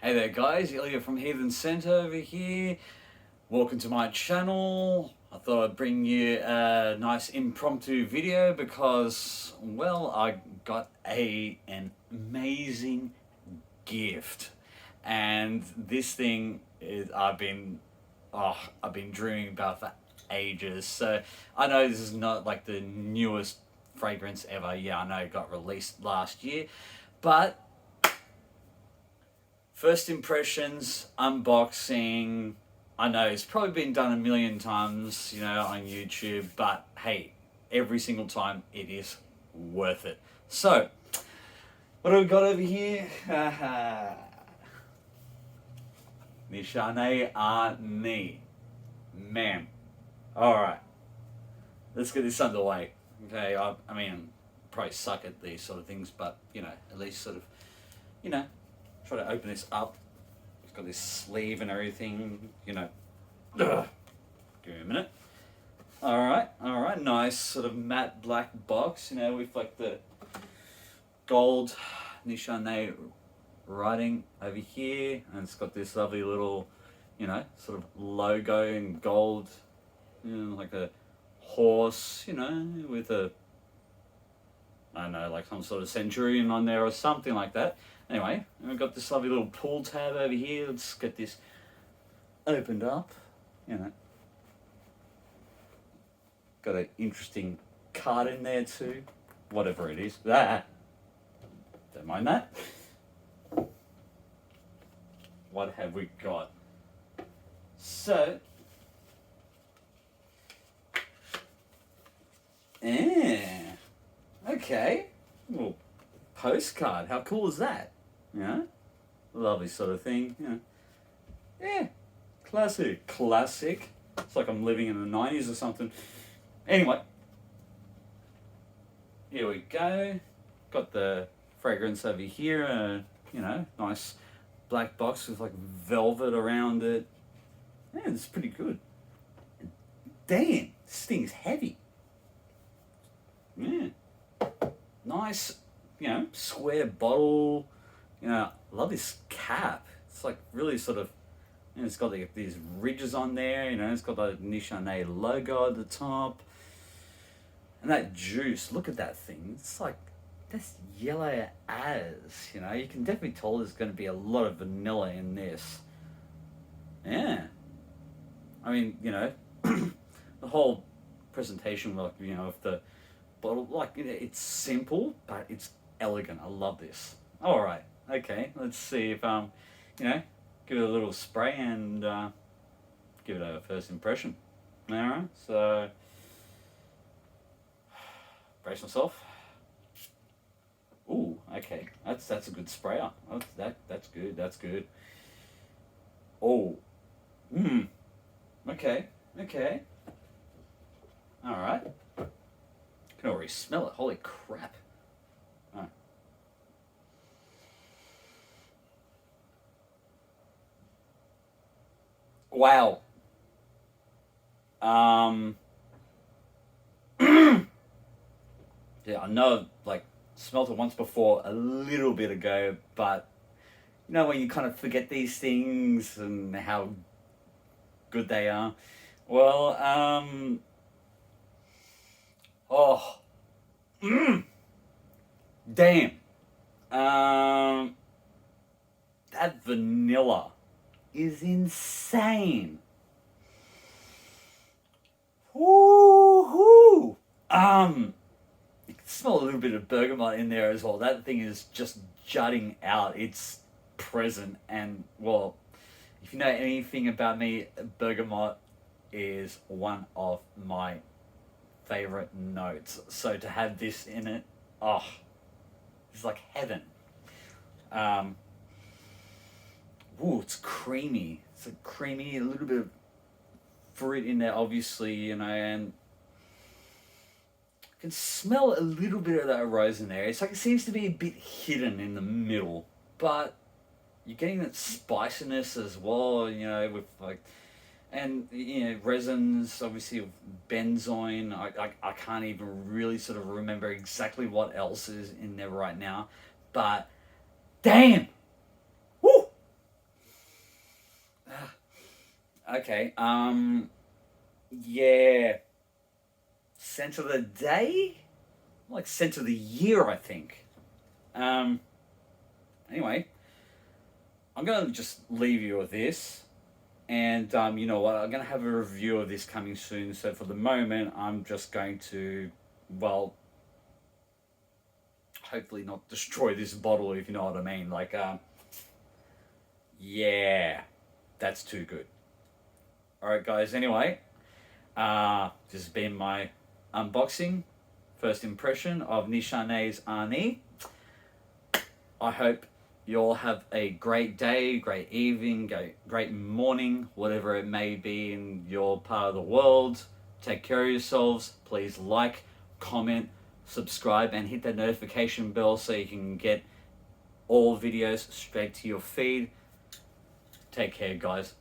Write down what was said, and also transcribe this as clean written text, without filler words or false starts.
Hey there guys, Ilya from HeathenScent over here. Welcome to my channel. I thought I'd bring you a nice impromptu video because, well, I got an amazing gift. And this thing is I've been dreaming about for ages. So I know this is not like the newest fragrance ever. Yeah, I know it got released last year, but first impressions, unboxing. I know it's probably been done a million times, on YouTube, but hey, every single time it is worth it. So, what do we got over here? Nishane Ani. Man. Alright. Let's get this underway. Okay, I mean, probably suck at these sort of things, but, at least sort of, try to open this up. It's got this sleeve and everything, Give me a minute. Alright, nice sort of matte black box, with like the gold Nishane writing over here, and it's got this lovely little, sort of logo in gold, like a horse, with a, I don't know, like some sort of centurion on there or something like that. Anyway, we've got this lovely little pull tab over here. Let's get this opened up, Got an interesting card in there too, whatever it is. Don't mind that. What have we got? So, okay. Well, postcard. How cool is that? Lovely sort of thing. Yeah, classic. It's like I'm living in the 90s or something. Anyway, here we go. Got the fragrance over here. Nice black box with like velvet around it. Yeah, it's pretty good. Damn, this thing's heavy. Yeah, nice. Square bottle. Love this cap. It's like really sort of, it's got like these ridges on there. It's got the Nishane logo at the top. And that juice, look at that thing. It's like, that's yellow as, You can definitely tell there's going to be a lot of vanilla in this. Yeah. I mean, the whole presentation, like, of the bottle, like, it's simple, but it's elegant. I love this. All right. Okay. Let's see if, give it a little spray and give it a first impression. All right. So, brace myself. Ooh. Okay. That's a good sprayer. That's good. That's good. Oh. Okay. All right. I can already smell it. Holy crap. Oh. Wow. Yeah, I know, like, smelt it once before a little bit ago, but when you kind of forget these things and how good they are. Well, damn. That vanilla is insane. Woo-hoo. You can smell a little bit of bergamot in there as well. That thing is just jutting out. It's present, and well, if you know anything about me, bergamot is one of my favorite notes. So to have this in it, it's like heaven. It's creamy. It's a little bit of fruit in there, obviously, and I can smell a little bit of that rose in there. It's like it seems to be a bit hidden in the middle, but you're getting that spiciness as well, with like, and resins, obviously benzoin. I can't even really sort of remember exactly what else is in there right now, but damn, woo, Okay. Yeah. Scent of the day? Like scent of the year, I think. Um. Anyway, I'm gonna just leave you with this, and you know what? I'm gonna have a review of this coming soon. So for the moment, I'm just going to, well, hopefully not destroy this bottle, if you know what I mean. Like, yeah, that's too good. All right, guys. Anyway, this has been my unboxing, first impression of Nishane's Arnie. I hope you all have a great day, great evening, great morning, whatever it may be in your part of the world. Take care of yourselves. Please like, comment, subscribe, and hit that notification bell so you can get all videos straight to your feed. Take care, guys.